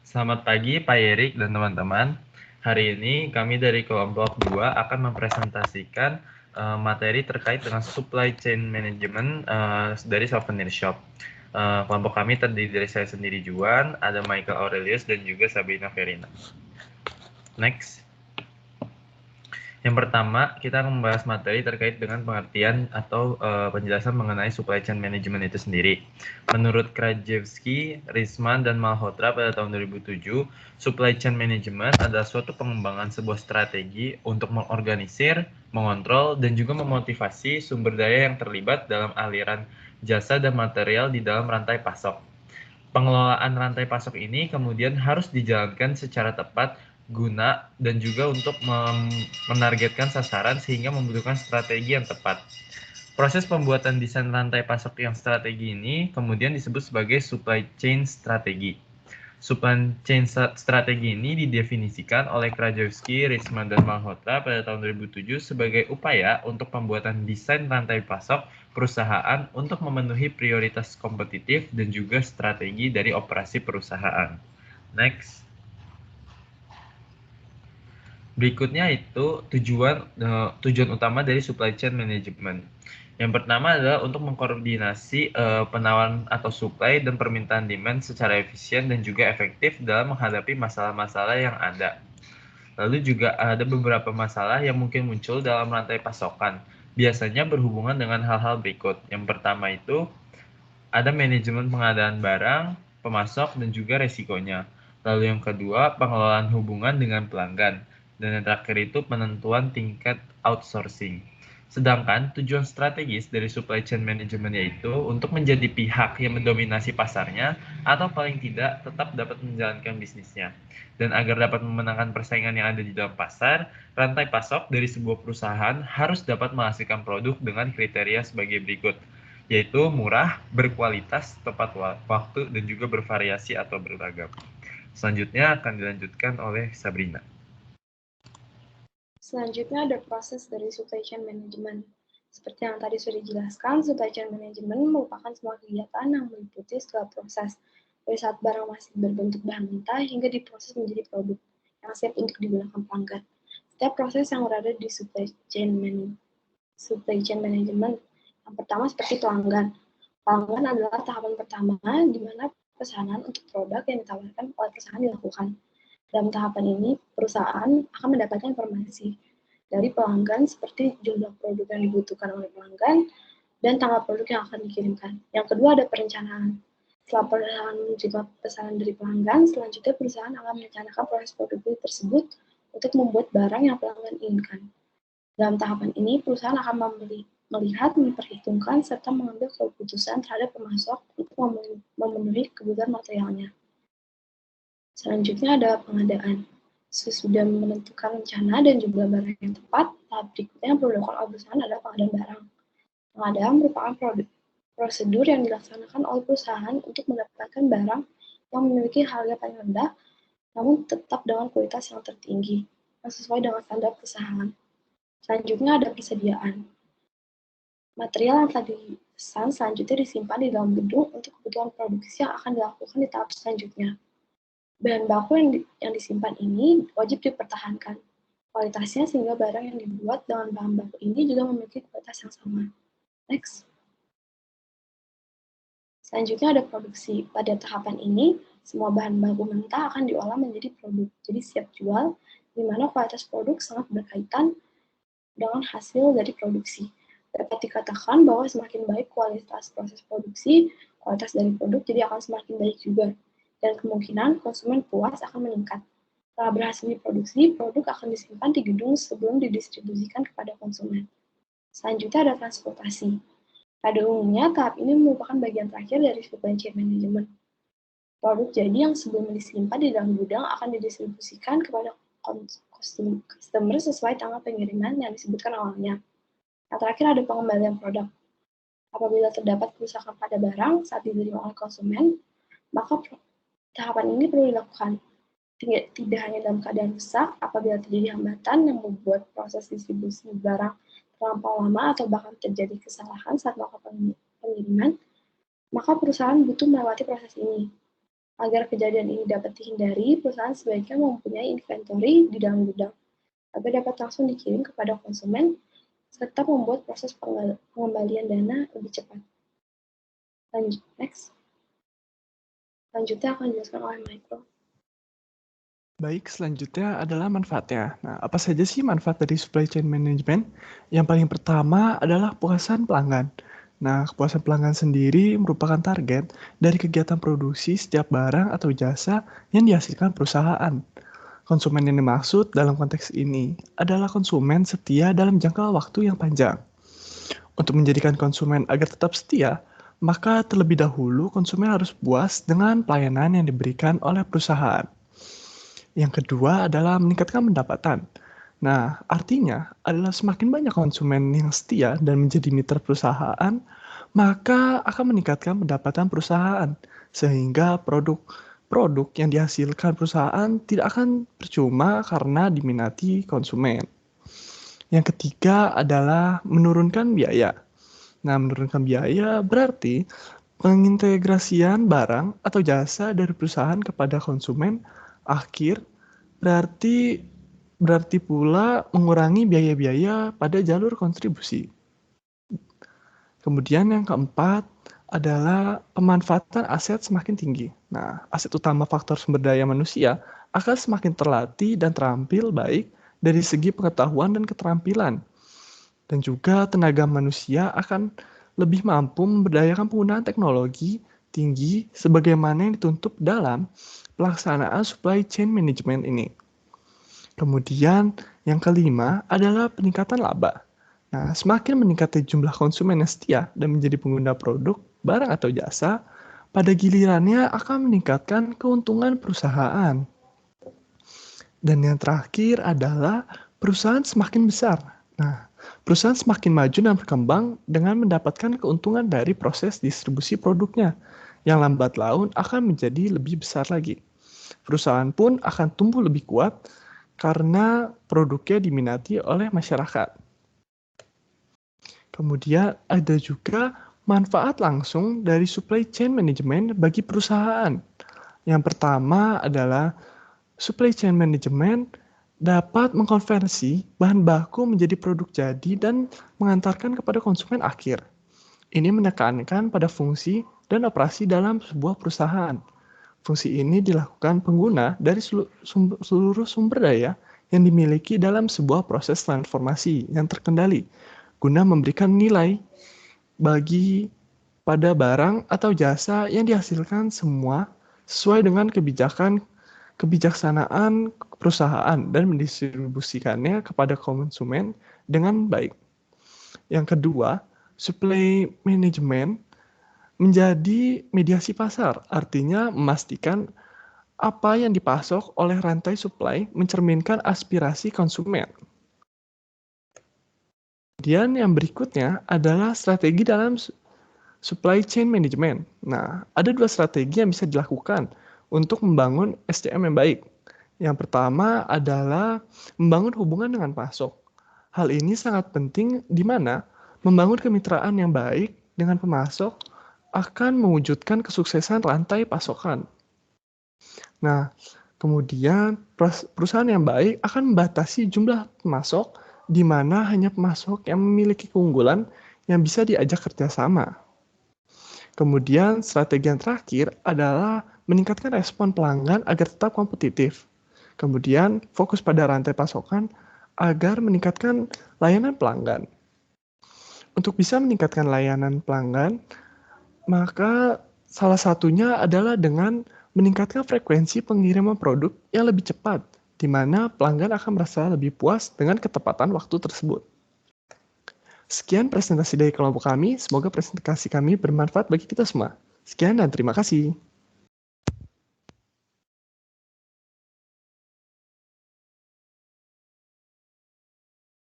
Selamat pagi Pak Yerik dan teman-teman. Hari ini kami dari kelompok 2 akan mempresentasikan materi terkait dengan supply chain management dari Souvenir Shop. Kelompok kami terdiri dari saya sendiri Juan, ada Michael Aurelius dan juga Sabrina Verina. Next. Yang pertama, kita akan membahas materi terkait dengan pengertian atau penjelasan mengenai supply chain management itu sendiri. Menurut Krajewski, Risman, dan Malhotra pada tahun 2007, supply chain management adalah suatu pengembangan sebuah strategi untuk mengorganisir, mengontrol, dan juga memotivasi sumber daya yang terlibat dalam aliran jasa dan material di dalam rantai pasok. Pengelolaan rantai pasok ini kemudian harus dijalankan secara tepat guna dan juga untuk menargetkan sasaran sehingga membutuhkan strategi yang tepat. Proses pembuatan desain rantai pasok yang strategi ini kemudian disebut sebagai supply chain strategi. Supply chain strategi ini didefinisikan oleh Krajewski, Risman, dan Malhotra pada tahun 2007 sebagai upaya untuk pembuatan desain rantai pasok perusahaan untuk memenuhi prioritas kompetitif dan juga strategi dari operasi perusahaan. Next. Berikutnya itu tujuan utama dari supply chain management. Yang pertama adalah untuk mengkoordinasi penawaran atau supply dan permintaan demand secara efisien dan juga efektif dalam menghadapi masalah-masalah yang ada. Lalu juga ada beberapa masalah yang mungkin muncul dalam rantai pasokan. Biasanya berhubungan dengan hal-hal berikut. Yang pertama itu ada manajemen pengadaan barang, pemasok, dan juga resikonya. Lalu yang kedua, pengelolaan hubungan dengan pelanggan. Dan yang terakhir itu penentuan tingkat outsourcing. Sedangkan tujuan strategis dari supply chain management yaitu untuk menjadi pihak yang mendominasi pasarnya atau paling tidak tetap dapat menjalankan bisnisnya. Dan agar dapat memenangkan persaingan yang ada di dalam pasar, rantai pasok dari sebuah perusahaan harus dapat menghasilkan produk dengan kriteria sebagai berikut, yaitu murah, berkualitas, tepat waktu, dan juga bervariasi atau beragam. Selanjutnya akan dilanjutkan oleh Sabrina. Selanjutnya ada proses dari supply chain management. Seperti yang tadi sudah dijelaskan, supply chain management merupakan sebuah kegiatan yang meliputi segala proses, dari saat barang masih berbentuk bahan mentah hingga diproses menjadi produk yang siap untuk digunakan pelanggan. Setiap proses yang berada di supply chain management. Yang pertama seperti pelanggan. Pelanggan adalah tahapan pertama di mana pesanan untuk produk yang ditawarkan oleh perusahaan dilakukan. Dalam tahapan ini, perusahaan akan mendapatkan informasi dari pelanggan seperti jumlah produk yang dibutuhkan oleh pelanggan dan tanggal produk yang akan dikirimkan. Yang kedua ada perencanaan. Setelah perusahaan menerima pesanan dari pelanggan, selanjutnya perusahaan akan merencanakan proses produksi tersebut untuk membuat barang yang pelanggan inginkan. Dalam tahapan ini, perusahaan akan melihat, memperhitungkan, serta mengambil keputusan terhadap pemasok untuk memenuhi kebutuhan materialnya. Selanjutnya ada pengadaan. Sesudah menentukan rencana dan jumlah barang yang tepat, tahap berikutnya yang perlu dilakukan oleh perusahaan adalah pengadaan barang. Pengadaan merupakan prosedur yang dilaksanakan oleh perusahaan untuk mendapatkan barang yang memiliki harga paling rendah, namun tetap dengan kualitas yang tertinggi, yang sesuai dengan standar perusahaan. Selanjutnya ada persediaan. Material yang telah dipesan selanjutnya disimpan di dalam gedung untuk kebutuhan produksi yang akan dilakukan di tahap selanjutnya. Bahan baku yang disimpan ini wajib dipertahankan kualitasnya sehingga barang yang dibuat dengan bahan baku ini juga memiliki kualitas yang sama. Next. Selanjutnya ada produksi. Pada tahapan ini, semua bahan baku mentah akan diolah menjadi produk, jadi siap jual, di mana kualitas produk sangat berkaitan dengan hasil dari produksi. Dapat dikatakan bahwa semakin baik kualitas proses produksi, kualitas dari produk jadi akan semakin baik juga. Dan kemungkinan konsumen puas akan meningkat. Setelah berhasil diproduksi, produk akan disimpan di gedung sebelum didistribusikan kepada konsumen. Selanjutnya ada transportasi. Pada umumnya, tahap ini merupakan bagian terakhir dari supply chain management. Produk jadi yang sebelum disimpan di dalam gudang akan didistribusikan kepada customer sesuai tanggal pengiriman yang disebutkan awalnya. Yang terakhir ada pengembalian produk. Apabila terdapat kerusakan pada barang saat diterima oleh konsumen, maka tahapan ini perlu dilakukan. Tidak hanya dalam keadaan rusak, apabila terjadi hambatan yang membuat proses distribusi barang terlampau lama atau bahkan terjadi kesalahan saat melakukan pengiriman, maka perusahaan butuh melewati proses ini. Agar kejadian ini dapat dihindari, perusahaan sebaiknya mempunyai inventory di dalam gudang agar dapat langsung dikirim kepada konsumen serta membuat proses pengembalian dana lebih cepat. Lanjut, next. Selanjutnya akan dijelaskan oleh Michael. Baik, selanjutnya adalah manfaatnya. Nah, apa saja sih manfaat dari supply chain management? Yang paling pertama adalah kepuasan pelanggan. Nah, kepuasan pelanggan sendiri merupakan target dari kegiatan produksi setiap barang atau jasa yang dihasilkan perusahaan. Konsumen yang dimaksud dalam konteks ini adalah konsumen setia dalam jangka waktu yang panjang. Untuk menjadikan konsumen agar tetap setia, maka terlebih dahulu konsumen harus puas dengan pelayanan yang diberikan oleh perusahaan. Yang kedua adalah meningkatkan pendapatan. Nah, artinya adalah semakin banyak konsumen yang setia dan menjadi mitra perusahaan, maka akan meningkatkan pendapatan perusahaan, sehingga produk yang dihasilkan perusahaan tidak akan percuma karena diminati konsumen. Yang ketiga adalah menurunkan biaya. Nah, menurunkan biaya berarti pengintegrasian barang atau jasa dari perusahaan kepada konsumen akhir berarti pula mengurangi biaya-biaya pada jalur kontribusi. Kemudian yang keempat adalah pemanfaatan aset semakin tinggi. Nah, aset utama faktor sumber daya manusia akan semakin terlatih dan terampil baik dari segi pengetahuan dan keterampilan. Dan juga tenaga manusia akan lebih mampu memberdayakan penggunaan teknologi tinggi sebagaimana yang dituntut dalam pelaksanaan supply chain management ini. Kemudian yang kelima adalah peningkatan laba. Nah, semakin meningkatnya jumlah konsumen yang setia dan menjadi pengguna produk, barang atau jasa, pada gilirannya akan meningkatkan keuntungan perusahaan. Dan yang terakhir adalah perusahaan semakin besar. Nah, perusahaan semakin maju dan berkembang dengan mendapatkan keuntungan dari proses distribusi produknya, yang lambat laun akan menjadi lebih besar lagi. Perusahaan pun akan tumbuh lebih kuat karena produknya diminati oleh masyarakat. Kemudian ada juga manfaat langsung dari supply chain management bagi perusahaan. Yang pertama adalah supply chain management dapat mengkonversi bahan baku menjadi produk jadi dan mengantarkan kepada konsumen akhir. Ini menekankan pada fungsi dan operasi dalam sebuah perusahaan. Fungsi ini dilakukan pengguna dari seluruh sumber daya yang dimiliki dalam sebuah proses transformasi yang terkendali, guna memberikan nilai bagi pada barang atau jasa yang dihasilkan semua sesuai dengan kebijaksanaan perusahaan dan mendistribusikannya kepada konsumen dengan baik. Yang kedua, supply management menjadi mediasi pasar, artinya memastikan apa yang dipasok oleh rantai supply mencerminkan aspirasi konsumen. Kemudian yang berikutnya adalah strategi dalam supply chain management. Nah, ada dua strategi yang bisa dilakukan untuk membangun SDM yang baik. Yang pertama adalah membangun hubungan dengan pasok. Hal ini sangat penting di mana membangun kemitraan yang baik dengan pemasok akan mewujudkan kesuksesan rantai pasokan. Nah, kemudian perusahaan yang baik akan membatasi jumlah pemasok di mana hanya pemasok yang memiliki keunggulan yang bisa diajak kerjasama. Kemudian strategi yang terakhir adalah meningkatkan respon pelanggan agar tetap kompetitif. Kemudian fokus pada rantai pasokan agar meningkatkan layanan pelanggan. Untuk bisa meningkatkan layanan pelanggan, maka salah satunya adalah dengan meningkatkan frekuensi pengiriman produk yang lebih cepat, di mana pelanggan akan merasa lebih puas dengan ketepatan waktu tersebut. Sekian presentasi dari kelompok kami, semoga presentasi kami bermanfaat bagi kita semua. Sekian dan terima kasih.